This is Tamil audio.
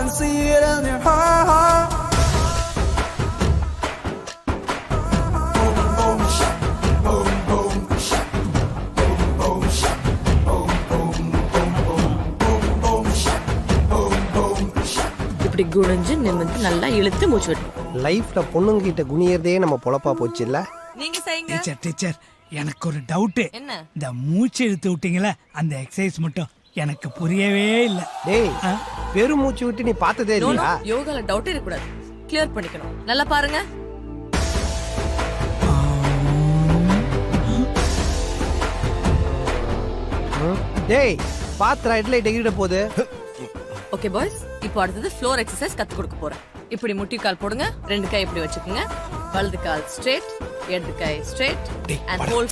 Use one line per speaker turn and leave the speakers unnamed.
can see it in your heart. Boom, boom, shak, boom, boom, shak, boom, boom, shak, boom, boom, boom, boom, boom, boom, shak, boom, boom, shak.
இப்படி குனிஞ்சு நிமிர்ந்து நல்லா இழுத்து மூச்சு விடணும்.
லைஃப்ல பொண்ணுங்க கிட்ட குனியறதே நம்ம பொழப்பா போச்சு இல்ல.
நீங்க செய்யுங்க.
டீச்சர் டீச்சர் எனக்கு ஒரு டவுட்.
என்ன?
இந்த மூச்சு இழுத்து விட்டீங்களா அந்த எக்ஸசைஸ் மட்டும் எனக்கு புரியவே இல்ல.
டேய் பெருமூச்சு விட்டு நீ பார்த்ததே
நோ,
இல்லையா?
யோகால டவுட் இருக்க கூடாது. கிளியர் பண்ணிக்கணும். நல்லா பாருங்க.
டேய் பாத்ரா ஹெட்லைட் எகிரிட போகுது.
ஓகே பாய்ஸ், இப்போ அடுத்தது ஃப்ளோர் எக்ஸசைஸ் கத்து கொடுக்க போறேன். இப்படி முட்டி கால் போடுங்க, ரெண்டு கை இப்படி வச்சுக்கோங்க, வலது கால் ஸ்ட்ரெயிட், இடது கை ஸ்ட்ரெயிட் அண்ட் ஹோல்ட்